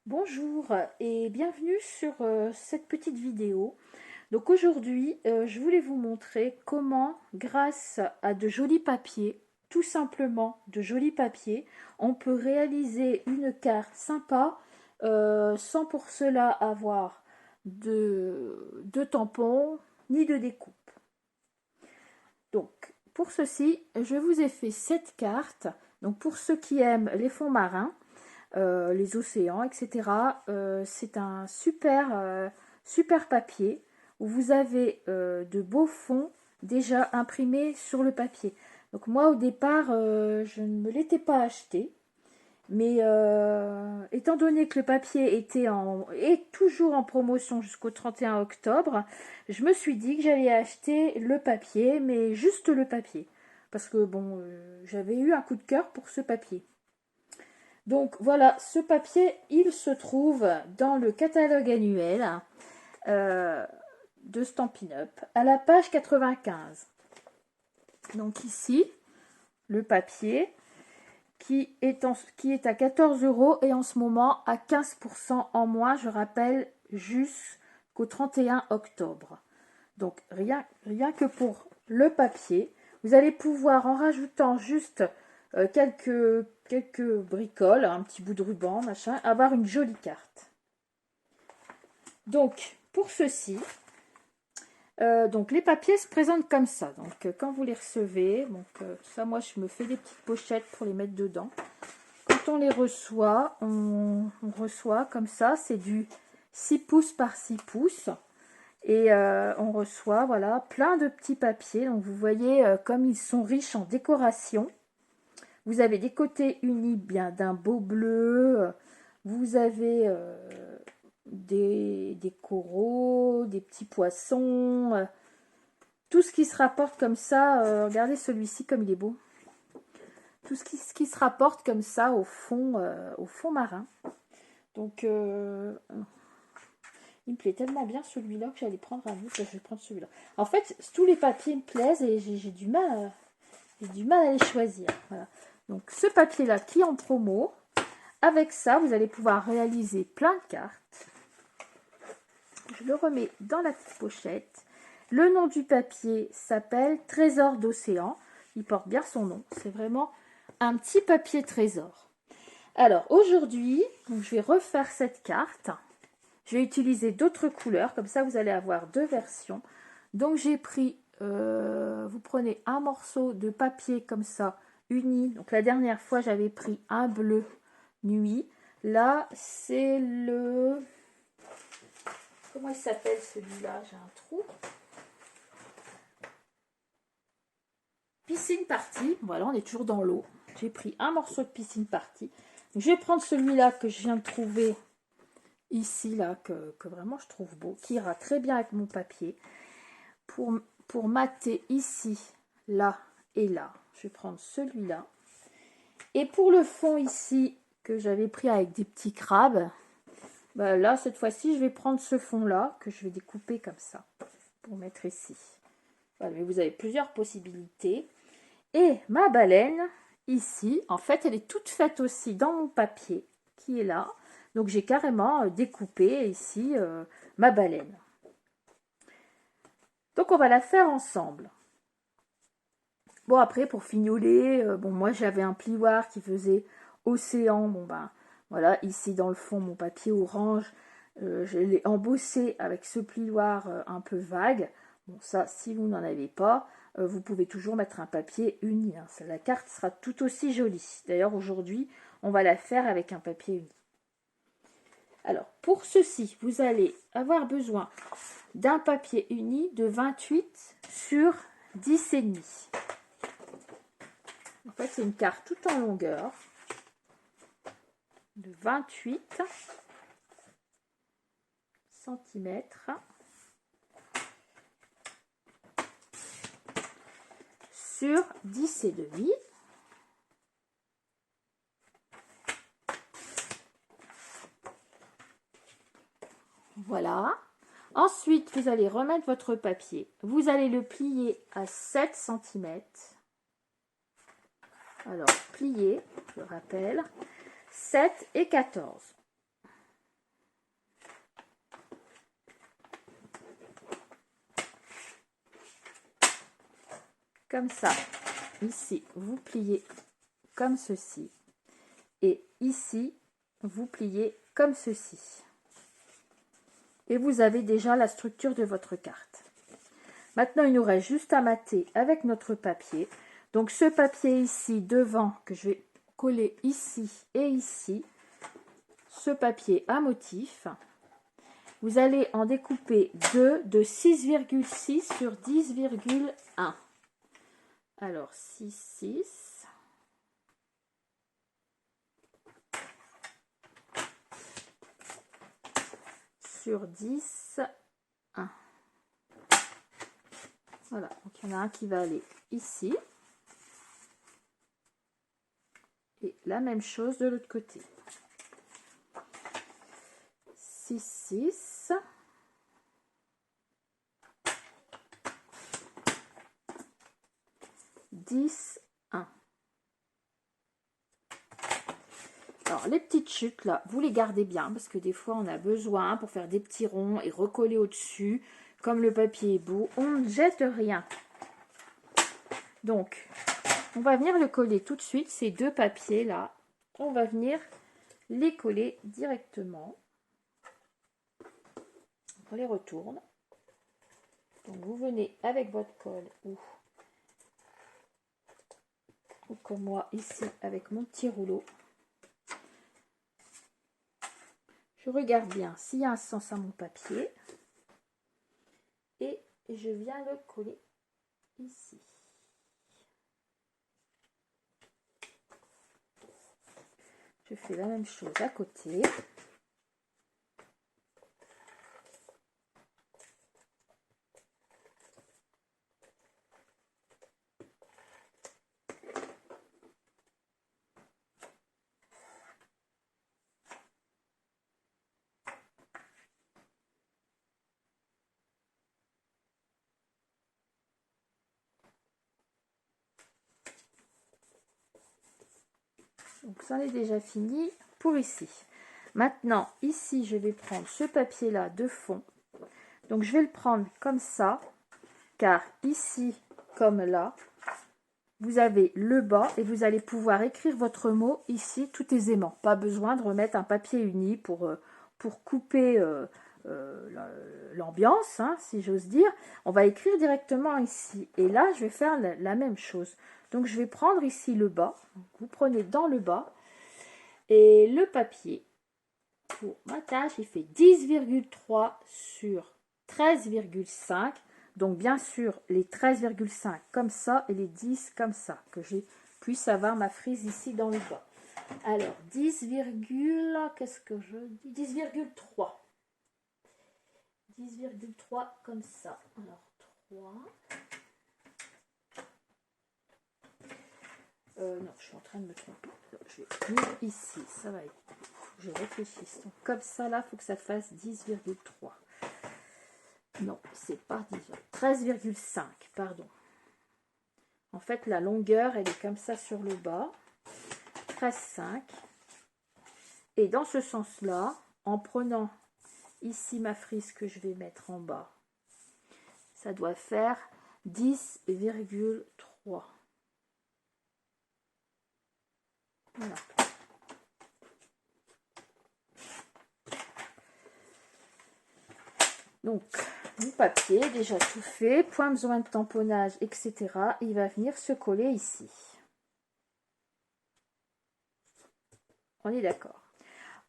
Bonjour et bienvenue sur cette petite vidéo. Donc aujourd'hui, je voulais vous montrer comment, grâce à de jolis papiers, tout simplement de jolis papiers, on peut réaliser une carte sympa sans pour cela avoir de tampons ni de découpe. Donc pour ceci, je vous ai fait cette carte. Donc pour ceux qui aiment les fonds marins, les océans, etc. C'est un super papier où vous avez de beaux fonds déjà imprimés sur le papier. Donc moi au départ, je ne me l'étais pas acheté. Mais étant donné que le papier est toujours en promotion jusqu'au 31 octobre, je me suis dit que j'allais acheter le papier, mais juste le papier. Parce que bon, j'avais eu un coup de cœur pour ce papier. Donc voilà, ce papier, il se trouve dans le catalogue annuel de Stampin' Up, à la page 95. Donc ici, le papier qui est à 14 € et en ce moment à 15% en moins, je rappelle, jusqu'au 31 octobre. Donc rien que pour le papier, vous allez pouvoir, en rajoutant juste quelques bricoles, un petit bout de ruban, machin, avoir une jolie carte. Donc, pour ceci, donc les papiers se présentent comme ça. Donc, quand vous les recevez, donc ça, moi, je me fais des petites pochettes pour les mettre dedans. Quand on les reçoit, on reçoit comme ça, c'est du 6 pouces par 6 pouces. Et on reçoit, voilà, plein de petits papiers. Donc, vous voyez, comme ils sont riches en décoration. Vous avez des côtés unis bien d'un beau bleu. Vous avez des coraux, des petits poissons. Tout ce qui se rapporte comme ça. Regardez celui-ci comme il est beau. Tout ce qui se rapporte comme ça au fond marin. Donc, il me plaît tellement bien celui-là que j'allais prendre un autre. Je vais prendre celui-là. En fait, tous les papiers me plaisent et j'ai du mal à les choisir. Voilà. Donc, ce papier-là qui est en promo, avec ça, vous allez pouvoir réaliser plein de cartes. Je le remets dans la petite pochette. Le nom du papier s'appelle Trésor d'océan. Il porte bien son nom. C'est vraiment un petit papier trésor. Alors, aujourd'hui, je vais refaire cette carte. Je vais utiliser d'autres couleurs. Comme ça, vous allez avoir deux versions. Donc, j'ai pris... vous prenez un morceau de papier comme ça, uni. Donc la dernière fois, j'avais pris un bleu nuit. Là, c'est le... Comment il s'appelle celui-là? J'ai un trou. Piscine Party. Voilà, on est toujours dans l'eau. J'ai pris un morceau de Piscine Party. Donc, je vais prendre celui-là que je viens de trouver ici, là, que vraiment je trouve beau, qui ira très bien avec mon papier. Pour mater ici, là et là, je vais prendre celui-là. Et pour le fond ici, que j'avais pris avec des petits crabes, bah là, cette fois-ci, je vais prendre ce fond-là, que je vais découper comme ça, pour mettre ici. Voilà, mais vous avez plusieurs possibilités. Et ma baleine, ici, en fait, elle est toute faite aussi dans mon papier, qui est là. Donc, j'ai carrément découpé ici ma baleine. Donc, on va la faire ensemble. Bon, après, pour fignoler, bon, moi, j'avais un plioir qui faisait océan. Bon, ben, voilà, ici, dans le fond, mon papier orange, je l'ai embossé avec ce plioir un peu vague. Bon, ça, si vous n'en avez pas, vous pouvez toujours mettre un papier uni. Hein. La carte sera tout aussi jolie. D'ailleurs, aujourd'hui, on va la faire avec un papier uni. Alors, pour ceci, vous allez avoir besoin d'un papier uni de 28 sur 10,5. En fait, c'est une carte tout en longueur de 28 cm sur 10,5. Voilà. Ensuite, vous allez remettre votre papier. Vous allez le plier à 7 cm. Alors, plier, je rappelle, 7 et 14. comme ça. Ici, vous pliez comme ceci. Et ici, vous pliez comme ceci. Et vous avez déjà la structure de votre carte. Maintenant, il nous reste juste à mater avec notre papier. Donc, ce papier ici, devant, que je vais coller ici et ici. Ce papier à motif. Vous allez en découper deux de 6,6 sur 10,1. Alors, 6, 6. Sur 10, 1. Voilà, donc il y en a un qui va aller ici. Et la même chose de l'autre côté. 6, 6. Dix, 1. Alors, les petites chutes, là, vous les gardez bien, parce que des fois, on a besoin pour faire des petits ronds et recoller au-dessus. Comme le papier est beau, on ne jette rien. Donc, on va venir le coller tout de suite, ces deux papiers-là. On va venir les coller directement. On les retourne. Donc, vous venez avec votre colle ou comme moi ici avec mon petit rouleau. Je regarde bien s'il y a un sens à mon papier. Et je viens le coller ici. Je fais la même chose à côté. Donc ça est déjà fini pour ici. Maintenant, ici, je vais prendre ce papier-là de fond. Donc je vais le prendre comme ça, car ici, comme là, vous avez le bas et vous allez pouvoir écrire votre mot ici tout aisément. Pas besoin de remettre un papier uni pour couper l'ambiance, hein, si j'ose dire. On va écrire directement ici. Et là, je vais faire la même chose. Donc, je vais prendre ici le bas. Vous prenez dans le bas. Et le papier, pour ma tâche, il fait 10,3 sur 13,5. Donc, bien sûr, les 13,5 comme ça et les 10 comme ça, que je puisse avoir ma frise ici dans le bas. Alors, 10, qu'est-ce que je dis 10,3. 10,3 comme ça. Alors, 3. Non, je suis en train de me tromper. Donc, je vais mettre ici, ça va être... Je réfléchis. Donc, comme ça, là, il faut que ça fasse 10,3. Non, c'est pas 10. 13,5, pardon. En fait, la longueur, elle est comme ça sur le bas. 13,5. Et dans ce sens-là, en prenant ici ma frise que je vais mettre en bas, ça doit faire 10,3. Voilà. Donc, le papier, déjà tout fait, point besoin de tamponnage, etc. Il va venir se coller ici. On est d'accord.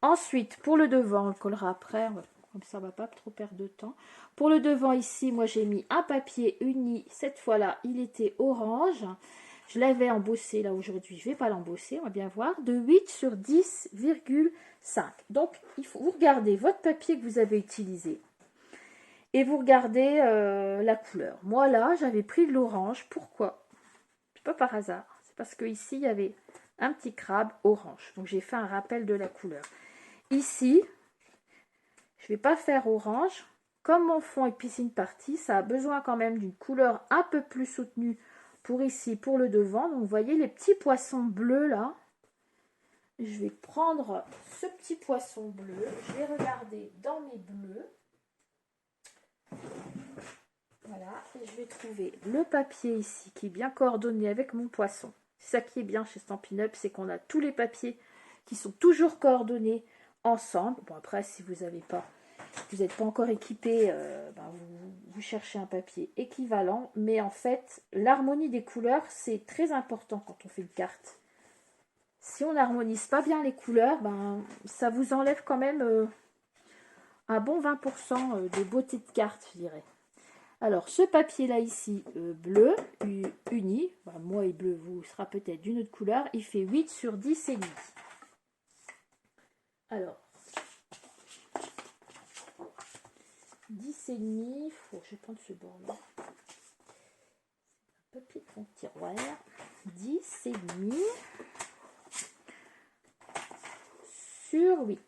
Ensuite, pour le devant, on le collera après, comme ça on ne va pas trop perdre de temps. Pour le devant ici, moi j'ai mis un papier uni, cette fois-là, il était orange. Je l'avais embossé là aujourd'hui, je ne vais pas l'embosser, on va bien voir, de 8 sur 10,5. Donc, vous regardez votre papier que vous avez utilisé. Et vous regardez la couleur. Moi là, j'avais pris de l'orange. Pourquoi? C'est pas par hasard. C'est parce que ici il y avait un petit crabe orange. Donc j'ai fait un rappel de la couleur. Ici, je vais pas faire orange. Comme mon fond est piscine partie, ça a besoin quand même d'une couleur un peu plus soutenue pour ici, pour le devant. Donc vous voyez les petits poissons bleus là. Je vais prendre ce petit poisson bleu. Je vais regarder dans mes bleus. Voilà, et je vais trouver le papier ici qui est bien coordonné avec mon poisson. C'est ça qui est bien chez Stampin' Up, c'est qu'on a tous les papiers qui sont toujours coordonnés ensemble. Bon, après, si vous n'avez pas, vous n'êtes pas encore équipé, vous cherchez un papier équivalent. Mais en fait, l'harmonie des couleurs, c'est très important quand on fait une carte. Si on n'harmonise pas bien les couleurs, ça vous enlève quand même un bon 20% de beauté de carte, je dirais. Alors, ce papier-là ici, bleu, uni, moi et bleu, vous sera peut-être d'une autre couleur, il fait 8 sur 10 et demi. Alors, 10 et demi, je vais prendre ce bord-là. Papier de fond de tiroir, 10 et demi sur 8.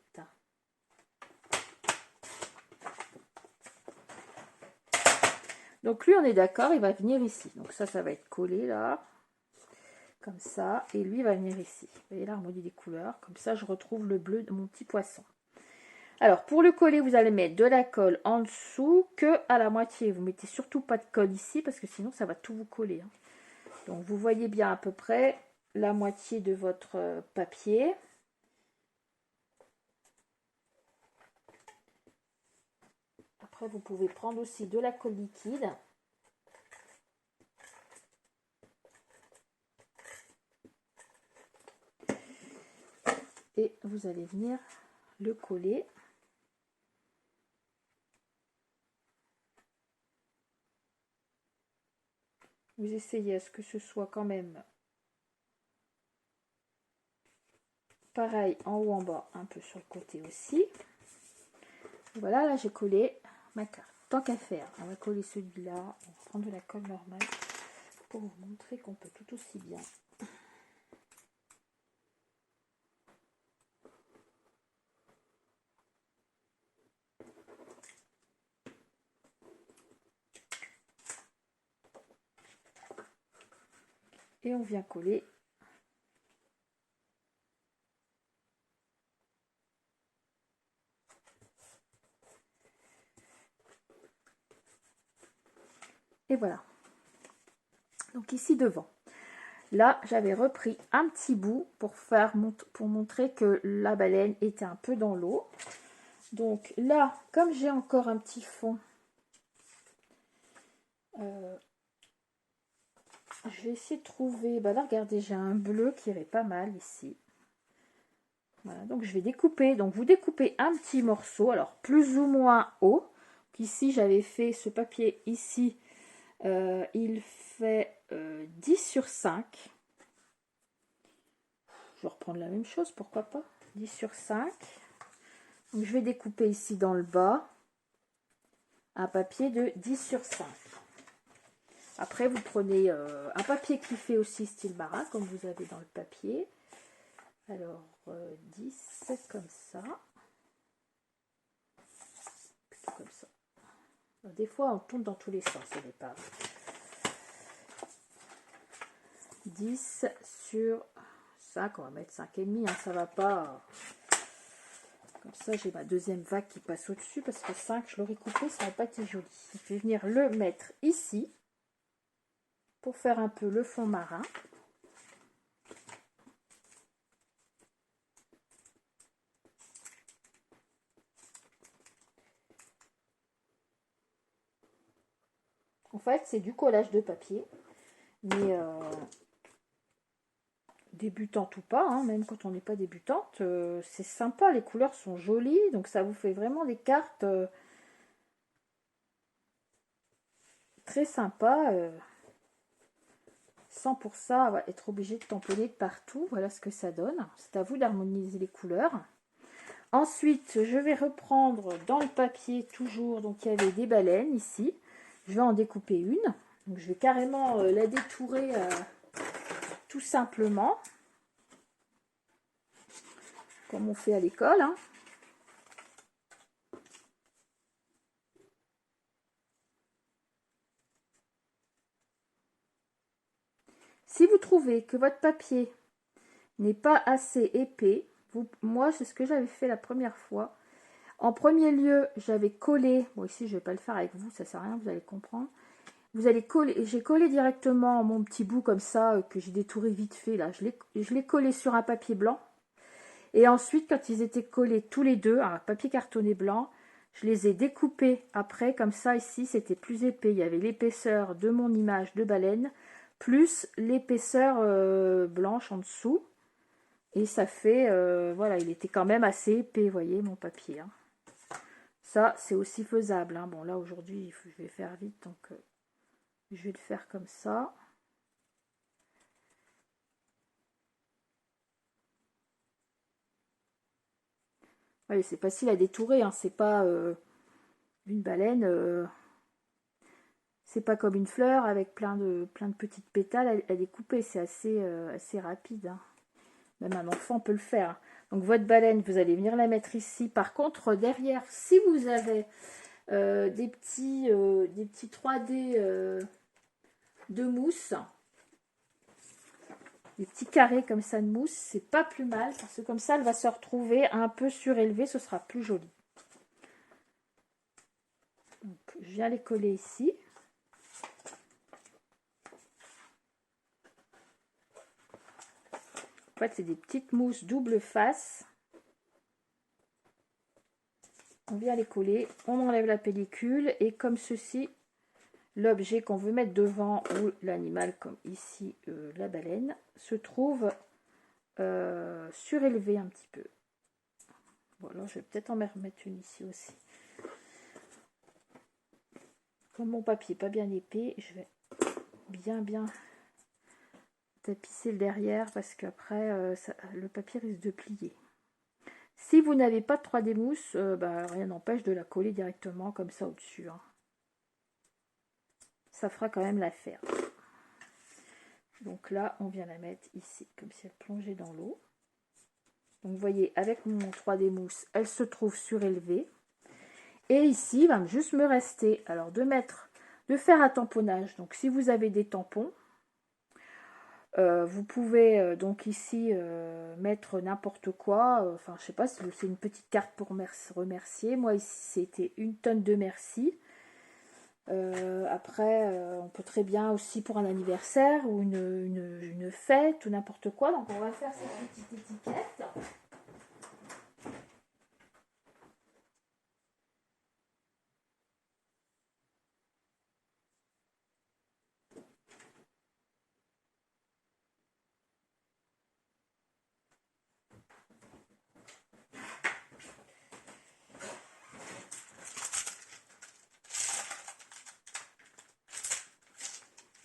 Donc lui, on est d'accord, il va venir ici. Donc ça va être collé là, comme ça. Et lui, il va venir ici. Vous voyez l'harmonie des couleurs. Comme ça, je retrouve le bleu de mon petit poisson. Alors, pour le coller, vous allez mettre de la colle en dessous que à la moitié. Vous mettez surtout pas de colle ici, parce que sinon, ça va tout vous coller. Donc, vous voyez bien à peu près la moitié de votre papier. Après, vous pouvez prendre aussi de la colle liquide. Et vous allez venir le coller. Vous essayez à ce que ce soit quand même pareil en haut, en bas, un peu sur le côté aussi. Voilà, là j'ai collé ma carte. Tant qu'à faire, on va coller celui-là. On va prendre de la colle normale pour vous montrer qu'on peut tout aussi bien. Et on vient coller. Et voilà. Donc ici devant. Là, j'avais repris un petit bout pour montrer que la baleine était un peu dans l'eau. Donc là, comme j'ai encore un petit fond, je vais essayer de trouver. Là, regardez, j'ai un bleu qui irait pas mal ici. Voilà, donc je vais découper. Donc vous découpez un petit morceau, alors plus ou moins haut. Ici, j'avais fait ce papier ici. Il fait 10 sur 5. Je vais reprendre la même chose, pourquoi pas. 10 sur 5. Donc je vais découper ici dans le bas un papier de 10 sur 5. Après, vous prenez un papier qui fait aussi style marin, comme vous avez dans le papier. Alors, 10 comme ça. Plutôt comme ça. Alors, des fois, on tourne dans tous les sens, ce n'est pas. 10 sur 5, on va mettre 5,5, hein, ça va pas. Comme ça, j'ai ma deuxième vague qui passe au-dessus, parce que 5, je l'aurais coupé, ça n'a pas été joli. Je vais venir le mettre ici, pour faire un peu le fond marin. En fait, c'est du collage de papier, mais débutante ou pas, hein, même quand on n'est pas débutante, c'est sympa, les couleurs sont jolies, donc ça vous fait vraiment des cartes très sympas, sans pour ça être obligé de tamponner de partout. Voilà ce que ça donne. C'est à vous d'harmoniser les couleurs. Ensuite, je vais reprendre dans le papier toujours, donc il y avait des baleines ici. Je vais en découper une. Donc je vais carrément la détourer tout simplement. Comme on fait à l'école. Hein. Si vous trouvez que votre papier n'est pas assez épais, moi c'est ce que j'avais fait la première fois. En premier lieu, j'avais collé, bon ici je ne vais pas le faire avec vous, ça ne sert à rien, vous allez comprendre. Vous allez coller, j'ai collé directement mon petit bout comme ça, que j'ai détouré vite fait là. Je l'ai collé sur un papier blanc. Et ensuite, quand ils étaient collés tous les deux, un papier cartonné blanc, je les ai découpés après, comme ça, ici, c'était plus épais. Il y avait l'épaisseur de mon image de baleine, plus l'épaisseur blanche en dessous. Et ça fait, voilà, il était quand même assez épais, vous voyez, mon papier. Hein. Ça, c'est aussi faisable. Hein. Bon, là, aujourd'hui, je vais faire vite, donc je vais le faire comme ça. Ouais, c'est facile à détourer, hein. C'est pas une baleine, c'est pas comme une fleur avec plein de petites pétales. Elle est coupée, c'est assez rapide. Hein. Même un enfant peut le faire. Donc votre baleine, vous allez venir la mettre ici. Par contre, derrière, si vous avez des petits 3D de mousse, des petits carrés comme ça de mousse, c'est pas plus mal parce que comme ça, elle va se retrouver un peu surélevée, ce sera plus joli. Donc, je viens les coller ici. En fait, c'est des petites mousses double face. On vient les coller, on enlève la pellicule et comme ceci, l'objet qu'on veut mettre devant ou l'animal, comme ici la baleine, se trouve surélevé un petit peu. Bon, alors je vais peut-être en remettre une ici aussi. Comme mon papier n'est pas bien épais, je vais bien tapisser le derrière parce qu'après le papier risque de plier. Si vous n'avez pas de 3D mousse, rien n'empêche de la coller directement comme ça au-dessus. Hein. Ça fera quand même l'affaire. Donc là, on vient la mettre ici, comme si elle plongeait dans l'eau. Donc vous voyez, avec mon 3D mousse, elle se trouve surélevée. Et ici, il va juste me rester, alors de faire un tamponnage. Donc si vous avez des tampons, vous pouvez donc ici mettre n'importe quoi. Enfin, je sais pas, c'est une petite carte pour remercier. Moi, ici, c'était une tonne de merci. Après, on peut très bien aussi pour un anniversaire ou une fête ou n'importe quoi. Donc, on va faire cette petite étiquette.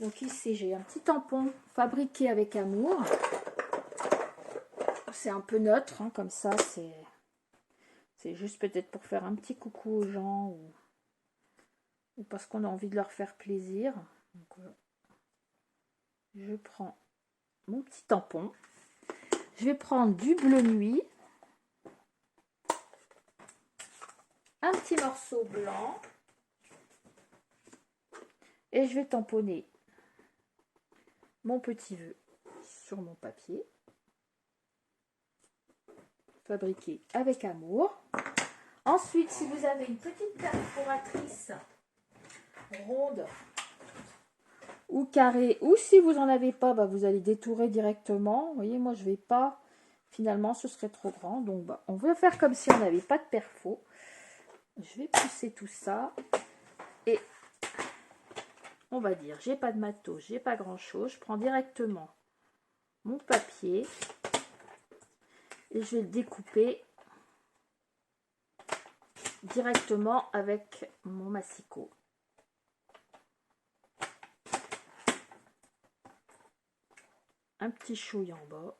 Donc ici, j'ai un petit tampon fabriqué avec amour. C'est un peu neutre, hein, comme ça, c'est juste peut-être pour faire un petit coucou aux gens ou parce qu'on a envie de leur faire plaisir. Donc, je prends mon petit tampon. Je vais prendre du bleu nuit. Un petit morceau blanc. Et je vais tamponner mon petit vœu sur mon papier. Fabriqué avec amour. Ensuite, si vous avez une petite perforatrice ronde ou carrée, ou si vous n'en avez pas, vous allez détourer directement. Vous voyez, moi je vais pas, finalement ce serait trop grand. Donc on va faire comme si on n'avait pas de perfo. Je vais pousser tout ça et on va dire, j'ai pas de matos, j'ai pas grand chose. Je prends directement mon papier et je vais le découper directement avec mon massicot. Un petit chouille en bas.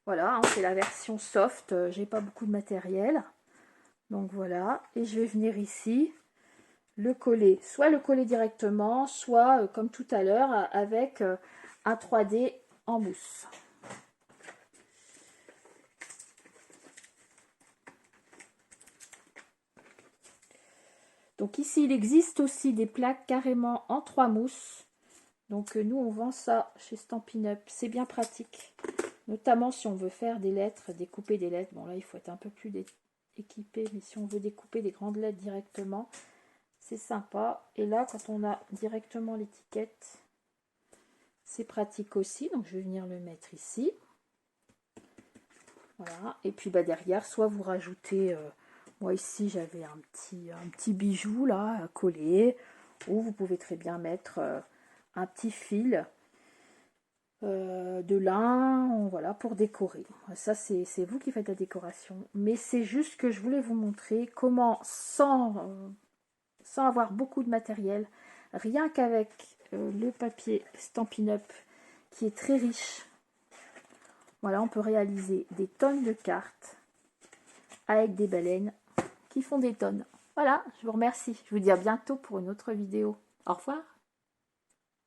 Voilà, hein, c'est la version soft, j'ai pas beaucoup de matériel. Donc voilà, et je vais venir ici le coller, soit le coller directement, soit comme tout à l'heure avec un 3D en mousse. Donc ici, il existe aussi des plaques carrément en 3 mousses. Donc nous, on vend ça chez Stampin' Up. C'est bien pratique. Notamment si on veut faire des lettres, découper des lettres. Bon là, il faut être un peu plus équipé, mais si on veut découper des grandes lettres directement, c'est sympa. Et là, quand on a directement l'étiquette, c'est pratique aussi. Donc je vais venir le mettre ici. Voilà. Et puis bah, derrière, soit vous rajoutez, moi ici j'avais un petit bijou là à coller, ou vous pouvez très bien mettre un petit fil de lin, voilà, pour décorer. Ça c'est vous qui faites la décoration, mais c'est juste que je voulais vous montrer comment sans avoir beaucoup de matériel, rien qu'avec le papier Stampin' Up qui est très riche, voilà, on peut réaliser des tonnes de cartes avec des baleines qui font des tonnes. Voilà, je vous remercie, je vous dis à bientôt pour une autre vidéo. Au revoir.